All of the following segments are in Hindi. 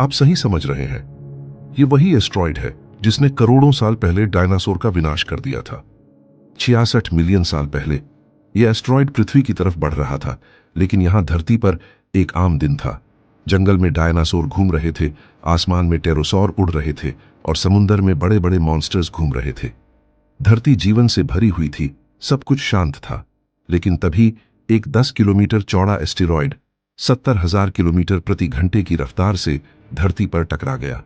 आप सही समझ रहे हैं। ये वही एस्ट्रॉइड है जिसने करोड़ों साल पहले डायनासोर का विनाश कर दिया था। 66 मिलियन साल पहले यह एस्ट्रॉइड पृथ्वी की तरफ बढ़ रहा था, लेकिन यहां धरती पर एक आम दिन था। जंगल में डायनासोर घूम रहे थे, आसमान में टेरोसौर उड़ रहे थे और समुंदर में बड़े बड़े मॉन्स्टर्स घूम रहे थे। धरती जीवन से भरी हुई थी, सब कुछ शांत था। लेकिन तभी एक 10 किलोमीटर चौड़ा एस्टेरॉयड 70,000 किलोमीटर प्रति घंटे की रफ्तार से धरती पर टकरा गया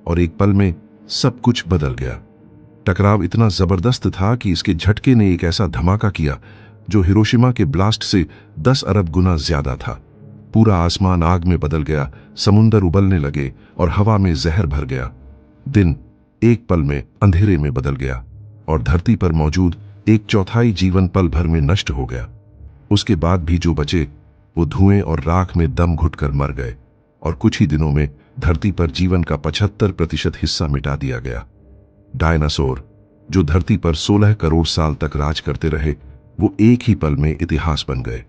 और एक पल में सब कुछ बदल गया। टकराव इतना जबरदस्त था कि इसके झटके ने एक ऐसा धमाका किया जो हिरोशिमा के ब्लास्ट से 10 अरब गुना ज्यादा था। पूरा आसमान आग में बदल गया, समुंदर उबलने लगे और हवा में जहर भर गया। दिन एक पल में अंधेरे में बदल गया और धरती पर मौजूद एक चौथाई जीवन पल भर में नष्ट हो गया। उसके बाद भी जो बचे वो धुएं और राख में दम घुटकर मर गए और कुछ ही दिनों में धरती पर जीवन का 75% हिस्सा मिटा दिया गया। डायनासोर जो धरती पर 16 करोड़ साल तक राज करते रहे, वो एक ही पल में इतिहास बन गए।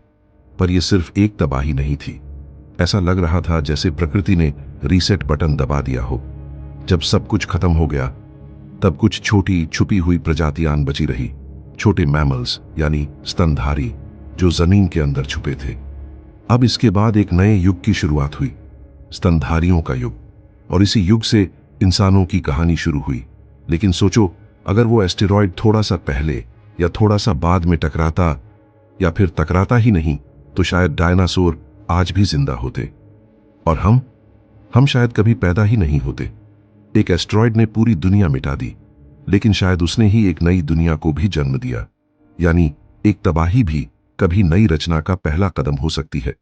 पर यह सिर्फ एक तबाही नहीं थी। ऐसा लग रहा था जैसे प्रकृति ने रीसेट बटन दबा दिया हो। जब सब कुछ खत्म हो गया, तब कुछ छोटी छुपी हुई प्रजातियां बची रही। छोटे मैमल्स यानी स्तनधारी जो जमीन के अंदर छुपे थे। अब इसके बाद एक नए युग की शुरुआत हुई, स्तनधारियों का युग। और इसी युग से इंसानों की कहानी शुरू हुई। लेकिन सोचो, अगर वो एस्टेरॉयड थोड़ा सा पहले या थोड़ा सा बाद में टकराता, या फिर टकराता ही नहीं, तो शायद डायनासोर आज भी जिंदा होते और हम शायद कभी पैदा ही नहीं होते। एक एस्टेरॉयड ने पूरी दुनिया मिटा दी, लेकिन शायद उसने ही एक नई दुनिया को भी जन्म दिया। यानी एक तबाही भी कभी नई रचना का पहला कदम हो सकती है।